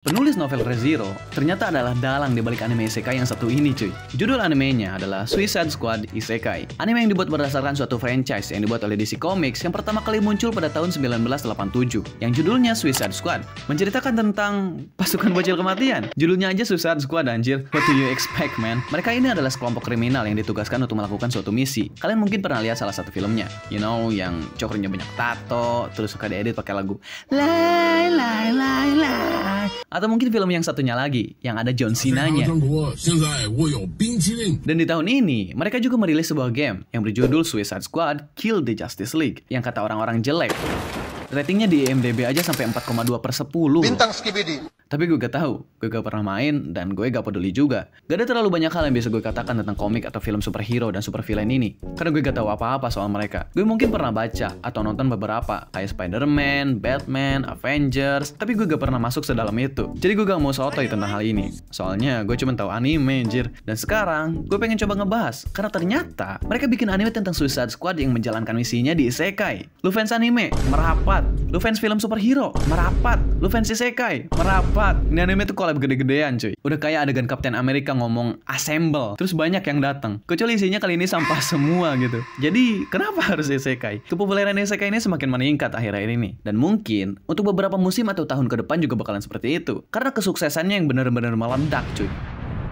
Penulis novel ReZero ternyata adalah dalang di balik anime isekai yang satu ini cuy. Judul animenya adalah Suicide Squad Isekai. Anime yang dibuat berdasarkan suatu franchise yang dibuat oleh DC Comics yang pertama kali muncul pada tahun 1987. Yang judulnya Suicide Squad, menceritakan tentang pasukan bocil kematian. Judulnya aja Suicide Squad anjir. What do you expect man? Mereka ini adalah sekelompok kriminal yang ditugaskan untuk melakukan suatu misi. Kalian mungkin pernah lihat salah satu filmnya. You know, yang cokernya banyak tato, terus suka diedit pakai lagu lai lai lai lai. Atau mungkin film yang satunya lagi, yang ada John Cena-nya. Dan di tahun ini, mereka juga merilis sebuah game yang berjudul Suicide Squad Kill the Justice League, yang kata orang-orang jelek. Ratingnya di IMDb aja sampai 4,2/10. Bintang Skibidi. Tapi gue gak tahu, gue gak pernah main, dan gue gak peduli juga. Gak ada terlalu banyak hal yang bisa gue katakan tentang komik atau film superhero dan supervillain ini. Karena gue gak tahu apa-apa soal mereka. Gue mungkin pernah baca atau nonton beberapa, kayak Spider-Man, Batman, Avengers, tapi gue gak pernah masuk sedalam itu. Jadi gue gak mau sotoy tentang hal ini. Soalnya gue cuma tahu anime, anjir. Dan sekarang, gue pengen coba ngebahas. Karena ternyata, mereka bikin anime tentang Suicide Squad yang menjalankan misinya di isekai. Lu fans anime? Merapat. Lu fans film superhero? Merapat. Lu fans isekai? Merapat. Ini anime tuh collab gede-gedean cuy. Udah kayak adegan Captain America ngomong assemble, terus banyak yang datang. Kecuali isinya kali ini sampah semua gitu. Jadi kenapa harus isekai? Kepopuleran isekai ini semakin meningkat akhir-akhir ini. Dan mungkin untuk beberapa musim atau tahun ke depan juga bakalan seperti itu. Karena kesuksesannya yang benar-benar meledak cuy.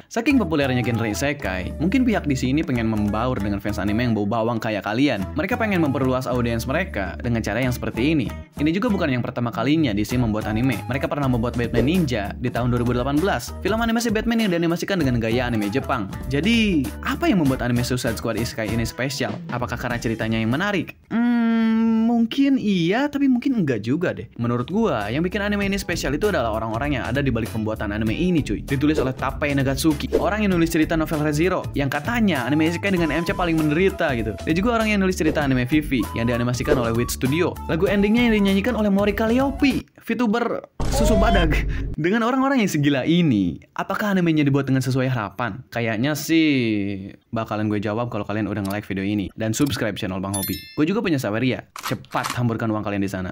Saking populernya genre isekai, mungkin pihak di sini pengen membaur dengan fans anime yang bau bawang kayak kalian. Mereka pengen memperluas audiens mereka dengan cara yang seperti ini. Ini juga bukan yang pertama kalinya DC membuat anime. Mereka pernah membuat Batman Ninja di tahun 2018. Film animasi Batman yang dianimasikan dengan gaya anime Jepang. Jadi, apa yang membuat anime Suicide Squad Isekai ini spesial? Apakah karena ceritanya yang menarik? Mungkin iya, tapi mungkin enggak juga deh. Menurut gua, yang bikin anime ini spesial itu adalah orang-orang yang ada di balik pembuatan anime ini cuy. Ditulis oleh Tappei Nagatsuki, orang yang nulis cerita novel ReZero, yang katanya anime isekai dengan MC paling menderita gitu. Dan juga orang yang nulis cerita anime Vivi, yang dianimasikan oleh Wit Studio. Lagu endingnya yang dinyanyikan oleh Mori Calliope, VTuber susu badak. Dengan orang-orang yang segila ini, apakah animenya dibuat dengan sesuai harapan? Kayaknya sih bakalan gue jawab kalau kalian udah nge-like video ini dan subscribe channel Bang Hobi. Gue juga punya Saweria. Cepat hamburkan uang kalian di sana.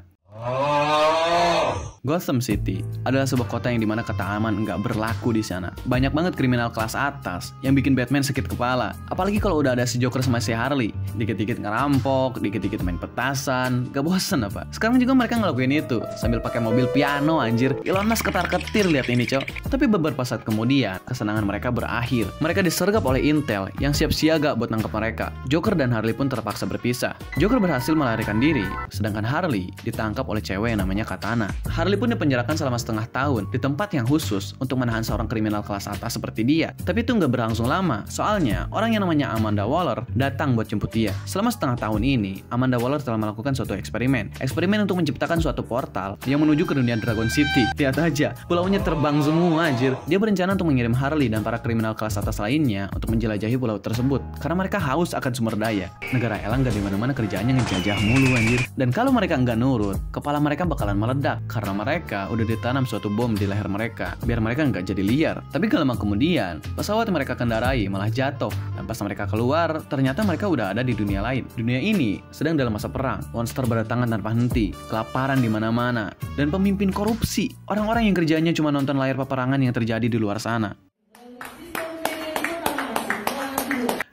Gotham City adalah sebuah kota yang dimana kata aman nggak berlaku di sana. Banyak banget kriminal kelas atas yang bikin Batman sakit kepala. Apalagi kalau udah ada si Joker sama si Harley. Dikit-dikit ngerampok, dikit-dikit main petasan. Gak bosen apa? Sekarang juga mereka ngelakuin itu sambil pakai mobil piano anjir. Elon Musk ketar-ketir lihat ini cok. Tapi beberapa saat kemudian kesenangan mereka berakhir. Mereka disergap oleh Intel yang siap siaga buat nangkep mereka. Joker dan Harley pun terpaksa berpisah. Joker berhasil melarikan diri, sedangkan Harley ditangkap oleh cewek yang namanya Katana. Harley pun dipenjarakan selama setengah tahun di tempat yang khusus untuk menahan seorang kriminal kelas atas seperti dia. Tapi itu nggak berlangsung lama, soalnya orang yang namanya Amanda Waller datang buat jemput dia. Selama setengah tahun ini, Amanda Waller telah melakukan suatu eksperimen. Eksperimen untuk menciptakan suatu portal yang menuju ke dunia Dragon City. Lihat aja, pulaunya terbang semua anjir. Dia berencana untuk mengirim Harley dan para kriminal kelas atas lainnya untuk menjelajahi pulau tersebut. Karena mereka haus akan sumber daya. Negara elang gak dimana-mana kerjaannya ngejajah mulu anjir. Dan kalau mereka nggak nurut, kepala mereka bakalan meledak. Karena mereka udah ditanam suatu bom di leher mereka biar mereka nggak jadi liar. Tapi gak lama kemudian pesawat yang mereka kendarai malah jatuh, dan pas mereka keluar ternyata mereka udah ada di dunia lain. Dunia ini sedang dalam masa perang, monster berdatangan tanpa henti, kelaparan di mana-mana, dan pemimpin korupsi, orang-orang yang kerjanya cuma nonton layar peperangan yang terjadi di luar sana.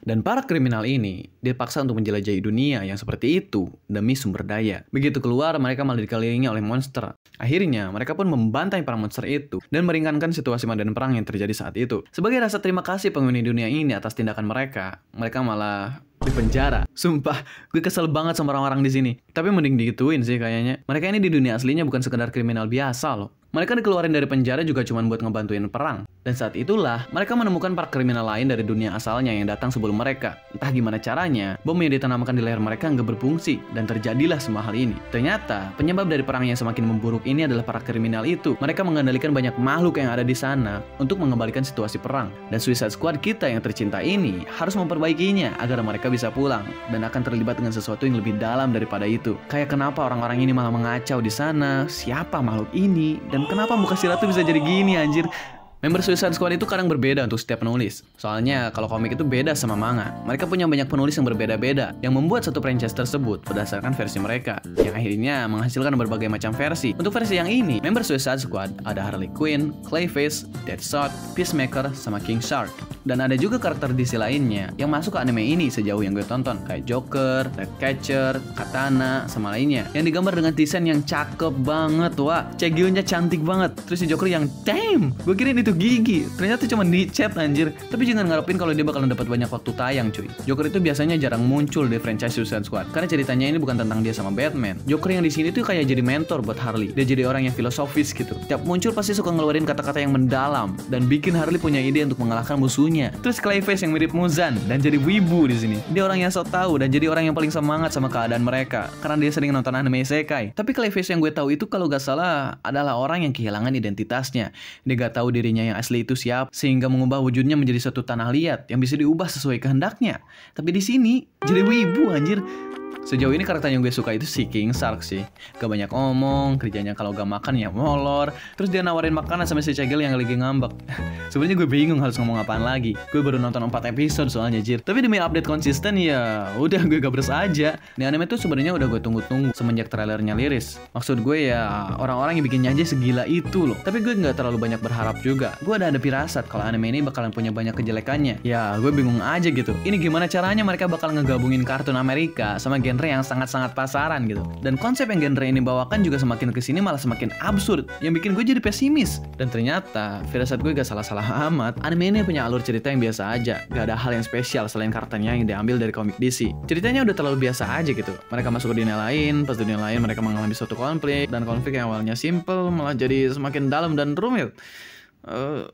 Dan para kriminal ini dipaksa untuk menjelajahi dunia yang seperti itu demi sumber daya. Begitu keluar, mereka malah dikelilingi oleh monster. Akhirnya, mereka pun membantai para monster itu dan meringankan situasi medan perang yang terjadi saat itu. Sebagai rasa terima kasih penghuni dunia ini atas tindakan mereka, mereka malah di penjara. Sumpah, gue kesel banget sama orang-orang di sini. Tapi mending digituin sih kayaknya. Mereka ini di dunia aslinya bukan sekedar kriminal biasa loh. Mereka dikeluarin dari penjara juga cuma buat ngebantuin perang. Dan saat itulah, mereka menemukan para kriminal lain dari dunia asalnya yang datang sebelum mereka. Entah gimana caranya, bom yang ditanamkan di leher mereka nggak berfungsi, dan terjadilah semua hal ini. Ternyata, penyebab dari perang yang semakin memburuk ini adalah para kriminal itu. Mereka mengendalikan banyak makhluk yang ada di sana untuk mengembalikan situasi perang. Dan Suicide Squad kita yang tercinta ini harus memperbaikinya agar mereka bisa pulang dan akan terlibat dengan sesuatu yang lebih dalam daripada itu. Kayak kenapa orang-orang ini malah mengacau di sana, siapa makhluk ini, dan kenapa muka si Ratu bisa jadi gini anjir. Member Suicide Squad itu kadang berbeda untuk setiap penulis. Soalnya kalau komik itu beda sama manga. Mereka punya banyak penulis yang berbeda-beda yang membuat satu franchise tersebut berdasarkan versi mereka, yang akhirnya menghasilkan berbagai macam versi. Untuk versi yang ini, member Suicide Squad ada Harley Quinn, Clayface, Deathstroke, Peacemaker, sama King Shark. Dan ada juga karakter DC lainnya yang masuk ke anime ini sejauh yang gue tonton, kayak Joker, Ratcatcher, Katana, sama lainnya, yang digambar dengan desain yang cakep banget. Wah, Chegio-nya cantik banget. Terus si Joker yang damn, gue kirain itu gigi, ternyata cuma di chat anjir. Tapi jangan ngarepin kalau dia bakalan dapat banyak waktu tayang cuy. Joker itu biasanya jarang muncul di franchise Suicide Squad karena ceritanya ini bukan tentang dia sama Batman. Joker yang di sini tuh kayak jadi mentor buat Harley. Dia jadi orang yang filosofis gitu. Tiap muncul pasti suka ngeluarin kata-kata yang mendalam dan bikin Harley punya ide untuk mengalahkan musuhnya. Terus Clayface yang mirip Muzan dan jadi wibu di sini. Dia orang yang sok tahu dan jadi orang yang paling semangat sama keadaan mereka karena dia sering nonton anime isekai. Tapi Clayface yang gue tahu itu kalau gak salah adalah orang yang kehilangan identitasnya. Dia gak tahu dirinya yang asli itu siapa sehingga mengubah wujudnya menjadi suatu tanah liat yang bisa diubah sesuai kehendaknya. Tapi di sini jadi wibu anjir. Sejauh ini karakter yang gue suka itu si King Shark sih. Gak banyak omong, kerjanya kalau gak makan ya molor. Terus dia nawarin makanan sama si Cegel yang lagi ngambek. Sebenarnya gue bingung harus ngomong apaan lagi. Gue baru nonton 4 episode soalnya jir. Tapi demi update konsisten ya udah gue gabres aja. Ini anime tuh sebenarnya udah gue tunggu-tunggu semenjak trailernya liris. Maksud gue ya orang-orang yang bikinnya aja segila itu loh. Tapi gue gak terlalu banyak berharap juga. Gue ada firasat kalau anime ini bakalan punya banyak kejelekannya. Ya gue bingung aja gitu. Ini gimana caranya mereka bakal ngegabungin kartun Amerika sama genre yang sangat-sangat pasaran gitu. Dan konsep yang genre ini bawakan juga semakin kesini malah semakin absurd, yang bikin gue jadi pesimis. Dan ternyata firasat gue gak salah-salah amat. Anime ini punya alur cerita yang biasa aja, gak ada hal yang spesial selain karakternya yang diambil dari komik DC. Ceritanya udah terlalu biasa aja gitu. Mereka masuk ke dunia lain, pas dunia lain mereka mengalami suatu konflik, dan konflik yang awalnya simple malah jadi semakin dalam dan rumit.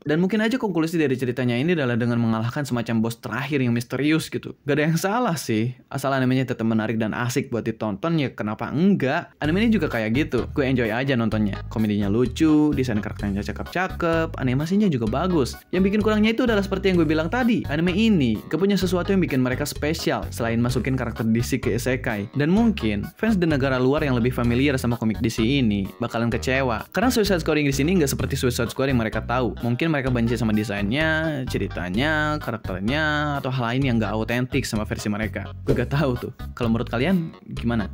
Dan mungkin aja konklusi dari ceritanya ini adalah dengan mengalahkan semacam bos terakhir yang misterius gitu. Gak ada yang salah sih, asal animenya tetap menarik dan asik buat ditonton ya kenapa enggak. Anime ini juga kayak gitu, gue enjoy aja nontonnya. Komedinya lucu, desain karakternya cakep-cakep, animasinya juga bagus. Yang bikin kurangnya itu adalah seperti yang gue bilang tadi, anime ini gak punya sesuatu yang bikin mereka spesial selain masukin karakter DC ke isekai. Dan mungkin fans di negara luar yang lebih familiar sama komik DC ini bakalan kecewa karena Suicide Squad yang di sini gak seperti Suicide Squad yang mereka tahu. Mungkin mereka benci sama desainnya, ceritanya, karakternya, atau hal lain yang gak autentik sama versi mereka. Gue gak tahu tuh. Kalau menurut kalian gimana?